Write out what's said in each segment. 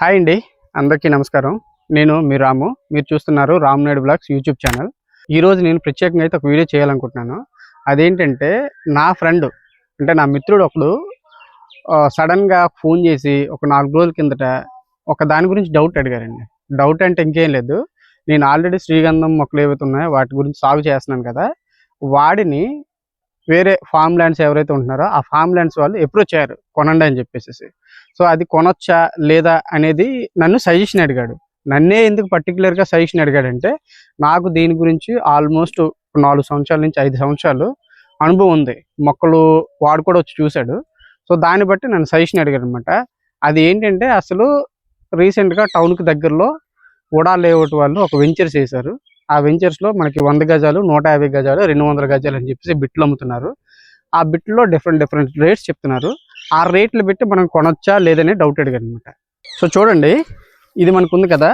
Hi అండి, అందరికీ నమస్కారం. నేను మీ రాము. మీరు చూస్తున్నారు Ram Naidu blogs YouTube channel. ఈరోజు నేను ప్రత్యేకంగా అయితే ఒక వీడియో చేయాలనుకుంటున్నాను. అదేంటంటే నా ఫ్రెండ్ అంటే నా మిత్రుడు ఒకడు సడన్గా ఫోన్ చేసి ఒక 4 రోజుల కిందట ఒక దాని గురించి డౌట్ అడిగారండి. డౌట్ అంటే ఇంకేం లేదు, నేను ఆల్రెడీ శ్రీగంధం మొక్కలు ఏవైతే ఉన్నాయో వాటి గురించి సాగు చేస్తున్నాను కదా, వాడిని వేరే ఫామ్ ల్యాండ్స్ ఎవరైతే ఉంటున్నారో ఆ ఫామ్ ల్యాండ్స్ వాళ్ళు అప్రోచ్ అయ్యారు కొనండి అని చెప్పేసి. సో అది కొనొచ్చా లేదా అనేది నన్ను సజెషన్ అడిగాడు. నన్నే ఎందుకు పర్టికులర్గా సజెషన్ అడిగాడంటే, నాకు దీని గురించి ఆల్మోస్ట్ 4 సంవత్సరాల నుంచి 5 సంవత్సరాలు అనుభవం ఉంది. మొక్కలు వాడు కూడా వచ్చి చూశాడు. సో దాన్ని బట్టి నన్ను సజెషన్ అడిగాడు అనమాట. అది ఏంటంటే, అసలు రీసెంట్గా టౌన్కి దగ్గరలో ఉడా లేఅవుట్ వాళ్ళు ఒక వెంచర్స్ చేశారు. ఆ వెంచర్స్లో మనకి 100 గజాలు, 150 గజాలు, 200 గజాలు అని చెప్పేసి బిట్లు అమ్ముతున్నారు. ఆ బిట్లో డిఫరెంట్ రేట్స్ చెప్తున్నారు. ఆ రేట్లు పెట్టి మనం కొనొచ్చా లేదనే డౌట్ అడిగాను అనమాట. సో చూడండి, ఇది మనకు ఉంది కదా,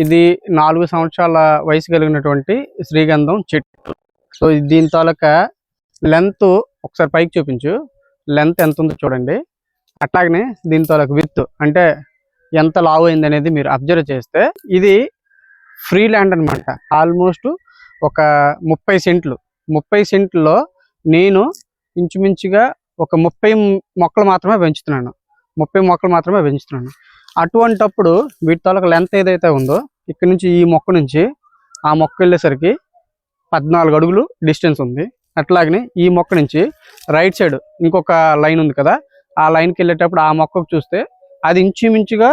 ఇది 4 సంవత్సరాల వయసు కలిగినటువంటి శ్రీగంధం చెట్టు. సో దీని తాలూకా లెంత్ ఒకసారి పైకి చూపించు, లెంత్ ఎంత ఉందో చూడండి. అట్లాగనే దీని తాలూకా విత్ అంటే ఎంత లావు అయింది అనేది మీరు అబ్జర్వ్ చేస్తే, ఇది ఫ్రీ ల్యాండ్ అనమాట. ఆల్మోస్ట్ ఒక 30 సెంట్లు. 30 సెంట్లో నేను ఇంచుమించుగా ఒక 30 మొక్కలు మాత్రమే పెంచుతున్నాను. 30 మొక్కలు మాత్రమే పెంచుతున్నాను. అటువంటప్పుడు వీటి తాలూకా లెంత్ ఏదైతే ఉందో, ఇక్కడ నుంచి ఈ మొక్క నుంచి ఆ మొక్క వెళ్ళేసరికి 14 అడుగులు డిస్టెన్స్ ఉంది. అట్లాగనే ఈ మొక్క నుంచి రైట్ సైడ్ ఇంకొక లైన్ ఉంది కదా, ఆ లైన్కి వెళ్ళేటప్పుడు ఆ మొక్కకు చూస్తే అది ఇంచుమించుగా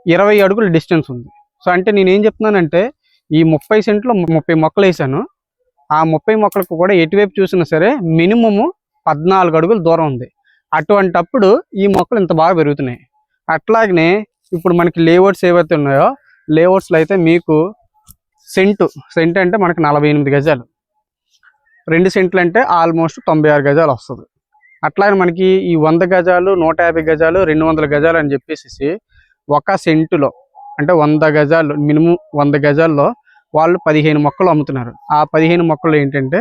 20 అడుగుల డిస్టెన్స్ ఉంది. సో అంటే నేనేం చెప్తున్నానంటే, ఈ 30 సెంట్లో 30 మొక్కలు వేసాను. ఆ 30 మొక్కలకు కూడా ఎటువైపు చూసినా సరే మినిమము 14 అడుగుల దూరం ఉంది. అటువంటప్పుడు ఈ మొక్కలు ఇంత బాగా పెరుగుతున్నాయి. అట్లాగనే ఇప్పుడు మనకి లేఅవుట్స్ ఏవైతే ఉన్నాయో, లేఅవుట్స్లో అయితే మీకు సెంట్ అంటే మనకి 48 గజాలు, 2 సెంట్లు అంటే ఆల్మోస్ట్ 96 గజాలు వస్తుంది. అట్లాగే మనకి ఈ 100 గజాలు, 150 గజాలు, 200 గజాలు అని చెప్పేసి ఒక సెంటులో అంటే 100 గజాలు, మినిమం 100 గజాల్లో వాళ్ళు 15 మొక్కలు అమ్ముతున్నారు. ఆ 15 మొక్కలు ఏంటంటే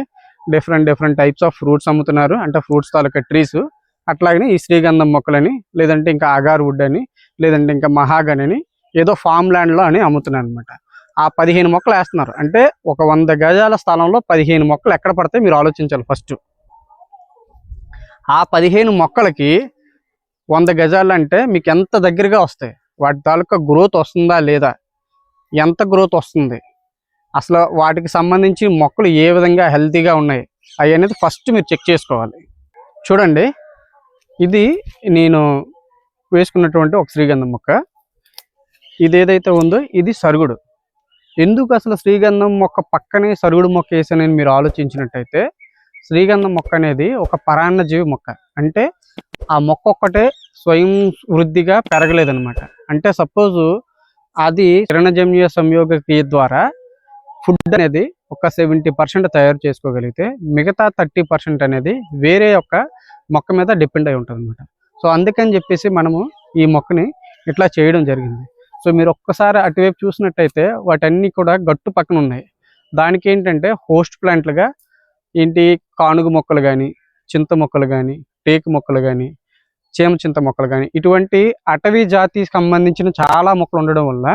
డిఫరెంట్ టైప్స్ ఆఫ్ ఫ్రూట్స్ అమ్ముతున్నారు. అంటే ఫ్రూట్స్ తాలూకా ట్రీస్. అట్లాగనే ఈ శ్రీగంధం మొక్కలని, లేదంటే ఇంకా అగార్ వుడ్ అని, లేదంటే ఇంకా మహాగన్ అని, ఏదో ఫామ్ ల్యాండ్లో అని అమ్ముతున్నారు అనమాట. ఆ 15 మొక్కలు వేస్తున్నారు. అంటే ఒక 100 గజాల స్థలంలో 15 మొక్కలు ఎక్కడ పడతాయి మీరు ఆలోచించాలి ఫస్ట్. ఆ 15 మొక్కలకి 100 గజాలు అంటే మీకు ఎంత దగ్గరగా వస్తాయి, వాటి తాలూకా గ్రోత్ వస్తుందా లేదా, ఎంత గ్రోత్ వస్తుంది, అసలు వాటికి సంబంధించి మొక్కలు ఏ విధంగా హెల్తీగా ఉన్నాయి అవి అనేది ఫస్ట్ మీరు చెక్ చేసుకోవాలి. చూడండి, ఇది నేను వేసుకున్నటువంటి ఒక శ్రీగంధం మొక్క. ఇది ఏదైతే ఉందో ఇది సరుగుడు. ఎందుకు అసలు శ్రీగంధం మొక్క పక్కనే సరుగుడు మొక్క వేసానని మీరు ఆలోచించినట్టయితే, శ్రీగంధం మొక్క అనేది ఒక పరాన్నజీవి మొక్క. అంటే ఆ మొక్క ఒక్కటే స్వయం వృద్ధిగా పెరగలేదనమాట. అంటే సపోజు అది కిరణజన్య సంయోగ క్రియ ద్వారా ఫుడ్ అనేది ఒక 70% తయారు చేసుకోగలిగితే, మిగతా 30% అనేది వేరే యొక్క మొక్క మీద డిపెండ్ అయి ఉంటుంది అనమాట. సో అందుకని చెప్పేసి మనము ఈ మొక్కని ఇట్లా చేయడం జరిగింది. సో మీరు ఒక్కసారి అటువైపు చూసినట్టయితే వాటన్నీ కూడా గట్టు పక్కన ఉన్నాయి. దానికి ఏంటంటే హోస్ట్ ప్లాంట్లుగా ఏంటి, కానుగు మొక్కలు కానీ, చింత మొక్కలు కానీ, టేకు మొక్కలు కానీ, చింత మొక్కలు కానీ, ఇటువంటి అటవీ జాతికి సంబంధించిన చాలా మొక్కలు ఉండడం వల్ల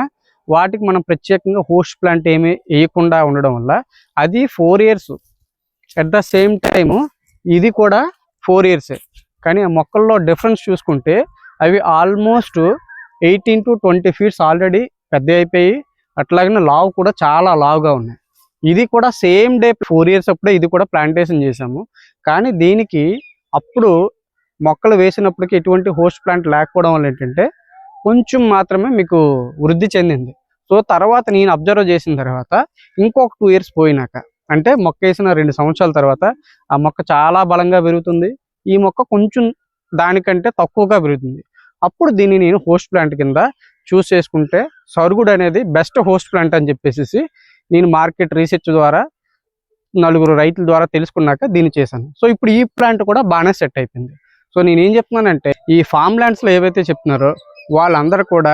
వాటికి మనం ప్రత్యేకంగా హోస్ట్ ప్లాంట్ ఏమీ వేయకుండా ఉండడం వల్ల అది 4 years. At the same time ఇది కూడా 4 ఇయర్సే. కానీ ఆ మొక్కల్లో డిఫరెన్స్ చూసుకుంటే అవి ఆల్మోస్ట్ 18 to 20 ఫీట్స్ ఆల్రెడీ పెద్ద అయిపోయి, అట్లాగనే లావు కూడా చాలా లావుగా ఉన్నాయి. ఇది కూడా సేమ్ డే 4 ఇయర్స్ అప్పుడే ఇది కూడా ప్లాంటేషన్ చేసాము. కానీ దీనికి అప్పుడు మొక్కలు వేసినప్పటికీ ఎటువంటి హోస్ట్ ప్లాంట్ లేకపోవడం వల్ల ఏంటంటే కొంచెం మాత్రమే మీకు వృద్ధి చెందింది. సో తర్వాత నేను అబ్జర్వ్ చేసిన తర్వాత ఇంకొక 2 ఇయర్స్ పోయినాక, అంటే మొక్క వేసిన 2 సంవత్సరాల తర్వాత ఆ మొక్క చాలా బలంగా పెరుగుతుంది. ఈ మొక్క కొంచెం దానికంటే తక్కువగా పెరుగుతుంది. అప్పుడు దీన్ని నేను హోస్ట్ ప్లాంట్ కింద చూస్ చేసుకుంటే, సరుగుడు అనేది బెస్ట్ హోస్ట్ ప్లాంట్ అని చెప్పేసి నేను మార్కెట్ రీసెర్చ్ ద్వారా 4 రైతుల ద్వారా తెలుసుకున్నాక దీన్ని చేశాను. సో ఇప్పుడు ఈ ప్లాంట్ కూడా బాగానే సెట్ అయిపోయింది. సో నేనేం చెప్తున్నానంటే, ఈ ఫామ్ ల్యాండ్స్లో ఏవైతే చెప్తున్నారో వాళ్ళందరూ కూడా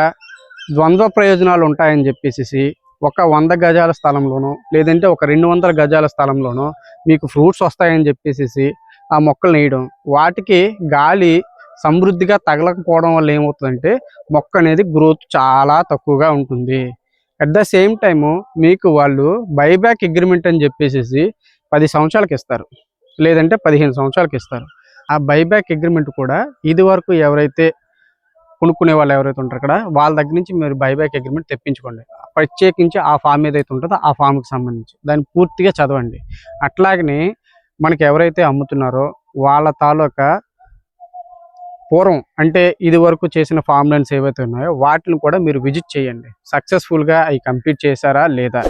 ద్వంద్వ ప్రయోజనాలు ఉంటాయని చెప్పేసి ఒక 100 గజాల స్థలంలోనో, లేదంటే ఒక 200 గజాల స్థలంలోనో మీకు ఫ్రూట్స్ వస్తాయని చెప్పేసి ఆ మొక్కలు వేయడం, వాటికి గాలి సమృద్ధిగా తగలకపోవడం వల్ల ఏమవుతుందంటే మొక్క అనేది గ్రోత్ చాలా తక్కువగా ఉంటుంది. అట్ ద సేమ్ టైము మీకు వాళ్ళు బైబ్యాక్ అగ్రిమెంట్ అని చెప్పేసి 10 సంవత్సరాలకి ఇస్తారు, లేదంటే 15 సంవత్సరాలకి ఇస్తారు. ఆ బైబ్యాక్ అగ్రిమెంట్ కూడా ఇది వరకు ఎవరైతే కొనుక్కునే వాళ్ళు ఎవరైతే ఉంటారో అక్కడ వాళ్ళ దగ్గర నుంచి మీరు బైబ్యాక్ అగ్రిమెంట్ తెప్పించుకోండి. ప్రత్యేకించి ఆ ఫామ్ ఏదైతే ఉంటుందో ఆ ఫామ్కి సంబంధించి దాన్ని పూర్తిగా చదవండి. అట్లాగనే మనకి ఎవరైతే అమ్ముతున్నారో వాళ్ళ తాలూకా పూర్వం అంటే ఇది వరకు చేసిన ఫామ్ లైన్స్ ఏవైతే ఉన్నాయో వాటిని కూడా మీరు విజిట్ చేయండి. సక్సెస్ఫుల్గా అవి కంప్లీట్ చేశారా లేదా,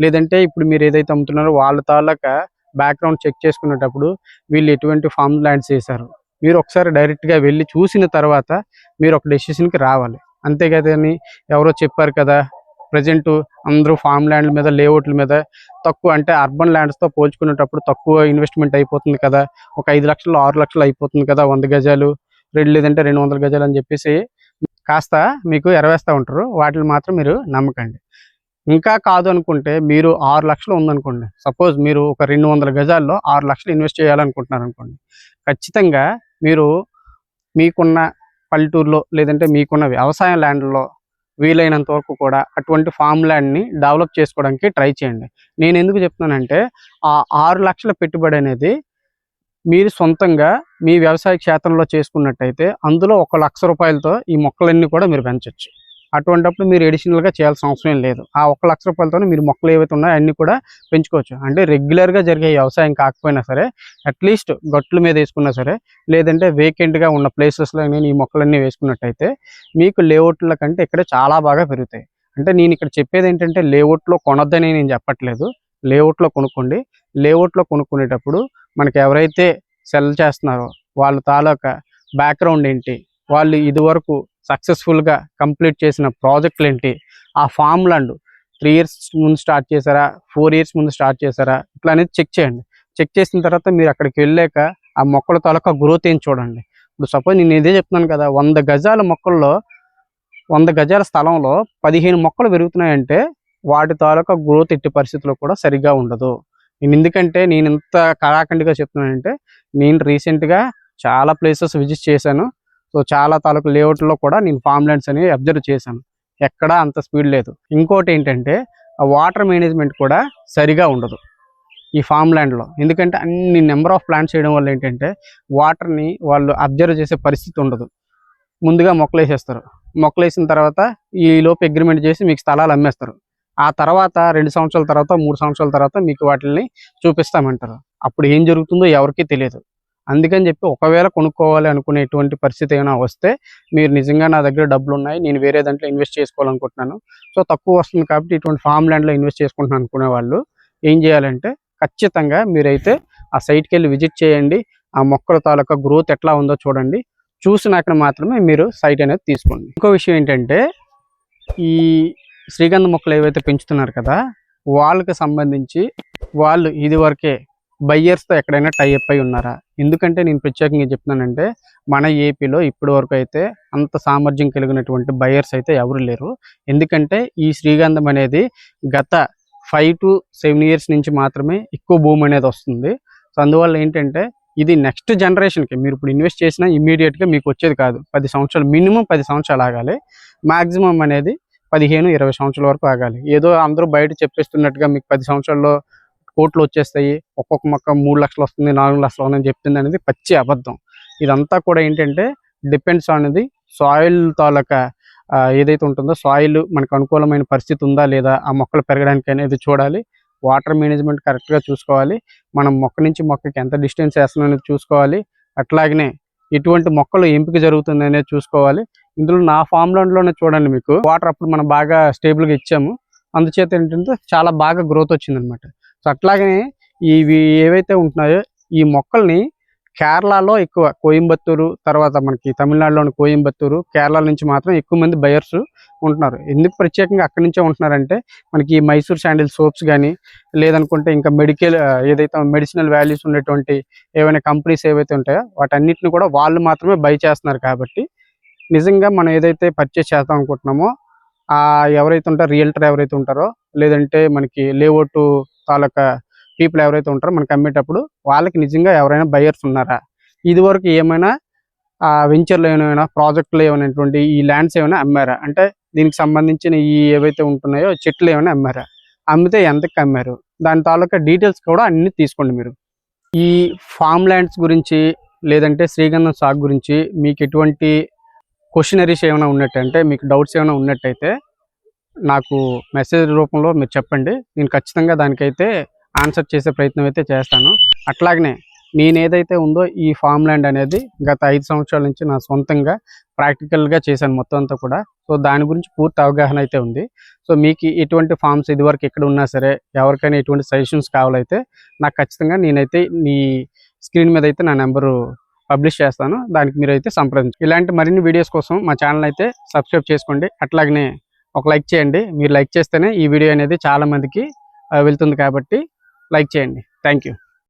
లేదంటే ఇప్పుడు మీరు ఏదైతే అమ్ముతున్నారో వాళ్ళ తాలూకా బ్యాక్గ్రౌండ్ చెక్ చేసుకునేటప్పుడు వీళ్ళు ఎటువంటి ఫామ్ ల్యాండ్స్ చేశారు మీరు ఒకసారి డైరెక్ట్గా వెళ్ళి చూసిన తర్వాత మీరు ఒక డెసిషన్కి రావాలి. అంతేకాదని ఎవరో చెప్పారు కదా ప్రజెంట్ అందరూ ఫామ్ ల్యాండ్ల మీద లేఅవుట్ల మీద తక్కువ అంటే అర్బన్ ల్యాండ్స్తో పోల్చుకునేటప్పుడు తక్కువ ఇన్వెస్ట్మెంట్ అయిపోతుంది కదా, ఒక 5 లక్షలు 6 లక్షలు అయిపోతుంది కదా 100 గజాలు లేదంటే 200 గజాలు అని చెప్పేసి కాస్త మీకు ఎరవేస్తూ ఉంటారు. వాటిని మాత్రం మీరు నమ్మకండి. ఇంకా కాదు అనుకుంటే మీరు 6 లక్షలు ఉందనుకోండి, సపోజ్ మీరు ఒక 200 గజాల్లో 6 లక్షలు ఇన్వెస్ట్ చేయాలనుకుంటున్నారు అనుకోండి, ఖచ్చితంగా మీరు మీకున్న పల్లెటూరులో లేదంటే మీకున్న వ్యవసాయ ల్యాండ్లో వీలైనంత వరకు కూడా అటువంటి ఫామ్ ల్యాండ్ని డెవలప్ చేసుకోవడానికి ట్రై చేయండి. నేను ఎందుకు చెప్తున్నానంటే ఆ 6 లక్షల పెట్టుబడి అనేది మీరు సొంతంగా మీ వ్యవసాయ క్షేత్రంలో చేసుకున్నట్టయితే అందులో 1 లక్ష రూపాయలతో ఈ మొక్కలన్నీ కూడా మీరు పెంచవచ్చు. అటువంటిప్పుడు మీరు ఎడిషనల్గా చేయాల్సిన అవసరం లేదు. ఆ 1 లక్ష రూపాయలతో మీరు మొక్కలు ఏవైతే ఉన్నాయో అన్నీ కూడా పెంచుకోవచ్చు. అంటే రెగ్యులర్గా జరిగే వ్యవసాయం కాకపోయినా సరే అట్లీస్ట్ గట్ల మీద వేసుకున్నా సరే లేదంటే వేకెంట్గా ఉన్న ప్లేసెస్లో నేను ఈ మొక్కలన్నీ వేసుకున్నట్టయితే మీకు లేఅవుట్ల కంటే ఇక్కడ చాలా బాగా పెరుగుతాయి. అంటే నేను ఇక్కడ చెప్పేది ఏంటంటే లేఅవుట్లో కొనొద్దని నేను చెప్పట్లేదు, లేఅవుట్లో కొనుక్కోండి. లేఅవుట్లో కొనుక్కునేటప్పుడు మనకి ఎవరైతే సెల్ చేస్తున్నారో వాళ్ళ తాలూకా బ్యాక్గ్రౌండ్ ఏంటి, వాళ్ళు ఇదివరకు సక్సెస్ఫుల్గా కంప్లీట్ చేసిన ప్రాజెక్టులు ఏంటి, ఆ ఫామ్ ల్యాండ్ 3 ఇయర్స్ ముందు స్టార్ట్ చేశారా 4 ఇయర్స్ ముందు స్టార్ట్ చేశారా ఇట్లా అనేది చెక్ చేయండి. చెక్ చేసిన తర్వాత మీరు అక్కడికి వెళ్ళాక ఆ మొక్కల తాలూకా గ్రోత్ ఏం చూడండి. ఇప్పుడు సపోజ్ నేను ఇదే చెప్తున్నాను కదా, 100 గజాల మొక్కల్లో 100 గజాల స్థలంలో 15 మొక్కలు పెరుగుతున్నాయంటే వాటి తాలూకా గ్రోత్ ఎట్టి పరిస్థితుల్లో కూడా సరిగ్గా ఉండదు. ఎందుకంటే నేను ఇంత కళాఖండిగా చెప్తున్నానంటే నేను రీసెంట్గా చాలా ప్లేసెస్ విజిట్ చేశాను. సో చాలా తాలూకు లేఅవుట్లో కూడా నేను ఫామ్ ల్యాండ్స్ అనేవి అబ్జర్వ్ చేశాను, ఎక్కడా అంత స్పీడ్ లేదు. ఇంకోటి ఏంటంటే ఆ వాటర్ మేనేజ్మెంట్ కూడా సరిగా ఉండదు ఈ ఫామ్ ల్యాండ్లో. ఎందుకంటే అన్ని నెంబర్ ఆఫ్ ప్లాంట్స్ చేయడం వల్ల ఏంటంటే వాటర్ని వాళ్ళు అబ్జర్వ్ చేసే పరిస్థితి ఉండదు. ముందుగా మొక్కలు వేసేస్తారు, మొక్కలు వేసిన తర్వాత ఈ లోపు అగ్రిమెంట్ చేసి మీకు స్థలాలు అమ్మేస్తారు. ఆ తర్వాత 2 సంవత్సరాల తర్వాత 3 సంవత్సరాల తర్వాత మీకు వాటిని చూపిస్తామంటారు. అప్పుడు ఏం జరుగుతుందో ఎవరికీ తెలియదు. అందుకని చెప్పి ఒకవేళ కొనుక్కోవాలి అనుకునేటువంటి పరిస్థితి ఏమైనా వస్తే మీరు నిజంగా నా దగ్గర డబ్బులు ఉన్నాయి, నేను వేరే దాంట్లో ఇన్వెస్ట్ చేసుకోవాలనుకుంటున్నాను, సో తక్కువ వస్తుంది కాబట్టి ఇటువంటి ఫామ్ ల్యాండ్లో ఇన్వెస్ట్ చేసుకుంటున్నాను అనుకునే వాళ్ళు ఏం చేయాలంటే ఖచ్చితంగా మీరైతే ఆ సైట్కి వెళ్ళి విజిట్ చేయండి. ఆ మొక్కల తాలూకా గ్రోత్ ఎట్లా ఉందో చూడండి. చూసినాక మాత్రమే మీరు సైట్ అనేది తీసుకోండి. ఇంకో విషయం ఏంటంటే ఈ శ్రీగంధ మొక్కలు ఏవైతే పెంచుతున్నారు కదా వాళ్ళకి సంబంధించి వాళ్ళు ఇదివరకే బయ్యర్స్తో ఎక్కడైనా టైఅప్ అయి ఉన్నారా? ఎందుకంటే నేను ప్రత్యేకంగా చెప్తున్నానంటే మన ఏపీలో ఇప్పటి వరకు అయితే అంత సామర్థ్యం కలిగినటువంటి బయ్యర్స్ అయితే ఎవరు లేరు. ఎందుకంటే ఈ శ్రీగంధం అనేది గత 5 to 7 years నుంచి మాత్రమే ఎక్కువ భూమి అనేది వస్తుంది. సో అందువల్ల ఏంటంటే ఇది నెక్స్ట్ జనరేషన్కి మీరు ఇప్పుడు ఇన్వెస్ట్ చేసినా ఇమ్మీడియట్గా మీకు వచ్చేది కాదు. 10 సంవత్సరాలు మినిమం 10 సంవత్సరాలు ఆగాలి, మ్యాక్సిమం అనేది 15-20 సంవత్సరాల వరకు ఆగాలి. ఏదో అందరూ బయట చెప్పేస్తున్నట్టుగా మీకు 10 సంవత్సరాల్లో కోట్లు వచ్చేస్తాయి, ఒక్కొక్క మొక్క 3 లక్షలు వస్తుంది 4 లక్షలు అని చెప్తుంది అనేది పచ్చి అబద్ధం. ఇదంతా కూడా ఏంటంటే డిపెండ్స్ అనేది సాయిల్ తాలూకా ఏదైతే ఉంటుందో సాయిల్ మనకు అనుకూలమైన పరిస్థితి ఉందా లేదా ఆ మొక్కలు పెరగడానికి అనేది చూడాలి. వాటర్ మేనేజ్మెంట్ కరెక్ట్గా చూసుకోవాలి. మనం మొక్క నుంచి మొక్కకి ఎంత డిస్టెన్స్ వేస్తున్నాం అనేది చూసుకోవాలి. అట్లాగనే ఎటువంటి మొక్కలు ఎంపిక జరుగుతుంది అనేది చూసుకోవాలి. ఇందులో నా ఫామ్ ల్యాండ్లోనే చూడండి మీకు వాటర్ అప్పుడు మనం బాగా స్టేబుల్గా ఇచ్చాము, అందుచేత ఏంటంటే చాలా బాగా గ్రోత్ వచ్చిందనమాట. సో అట్లాగనే ఇవి ఏవైతే ఉంటున్నాయో ఈ మొక్కల్ని కేరళలో ఎక్కువ కోయంబత్తూరు తర్వాత మనకి తమిళనాడులోని కోయంబత్తూరు కేరళ నుంచి మాత్రం ఎక్కువ మంది బయర్స్ ఉంటున్నారు. ఎందుకు ప్రత్యేకంగా అక్కడి నుంచే ఉంటున్నారంటే మనకి మైసూర్ శాండిల్ సోప్స్ కానీ లేదనుకుంటే ఇంకా మెడికల్ ఏదైతే మెడిసినల్ వాల్యూస్ ఉండేటువంటి ఏవైనా కంపెనీస్ ఏవైతే ఉంటాయో వాటన్నిటిని కూడా వాళ్ళు మాత్రమే బై చేస్తున్నారు. కాబట్టి నిజంగా మనం ఏదైతే పర్చేస్ చేద్దాం అనుకుంటున్నామో ఎవరైతే ఉంటారో రియల్టర్ ఎవరైతే ఉంటారో లేదంటే మనకి లేఅవుట్ తాలూకా పీపుల్ ఎవరైతే ఉంటారో మనకి అమ్మేటప్పుడు వాళ్ళకి నిజంగా ఎవరైనా బయర్స్ ఉన్నారా, ఇది వరకు ఏమైనా ఆ వెంచర్లో ఏమైనా ప్రాజెక్టులు ఏమైనటువంటి ఈ ల్యాండ్స్ ఏమైనా అమ్మారా, అంటే దీనికి సంబంధించిన ఈ ఏవైతే ఉంటున్నాయో చెట్లు ఏమైనా అమ్మారా, అమ్మితే ఎంతకి అమ్మారు, దాని తాలూకా డీటెయిల్స్ కూడా అన్ని తీసుకోండి మీరు. ఈ ఫామ్ ల్యాండ్స్ గురించి లేదంటే శ్రీగంధం సాగు గురించి మీకు ఎటువంటి క్వశ్చనరీస్ ఏమైనా ఉన్నట్టంటే, మీకు డౌట్స్ ఏమైనా ఉన్నట్టయితే నాకు మెసేజ్ రూపంలో మీరు చెప్పండి. నేను ఖచ్చితంగా దానికైతే ఆన్సర్ చేసే ప్రయత్నం అయితే చేస్తాను. అట్లాగనే నేను ఏదైతే ఉందో ఈ ఫామ్ ల్యాండ్ అనేది గత 5 సంవత్సరాల నుంచి నా సొంతంగా ప్రాక్టికల్గా చేశాను మొత్తం అంతా కూడా. సో దాని గురించి పూర్తి అవగాహన అయితే ఉంది. సో మీకు ఎటువంటి ఫామ్స్ ఇదివరకు ఎక్కడ ఉన్నా సరే, ఎవరికైనా ఎటువంటి సజెషన్స్ కావాలైతే నాకు ఖచ్చితంగా నేనైతే మీ స్క్రీన్ మీద అయితే నా నెంబరు పబ్లిష్ చేస్తాను. దానికి మీరు అయితే సంప్రదించండి. ఇలాంటి మరిన్ని వీడియోస్ కోసం మా ఛానల్ అయితే సబ్స్క్రైబ్ చేసుకోండి. అట్లాగనే ఒక లైక్ చేయండి. మీరు లైక్ చేస్తేనే ఈ వీడియో అనేది చాలా మందికి వెళ్తుంది కాబట్టి లైక్ చేయండి. Thank you.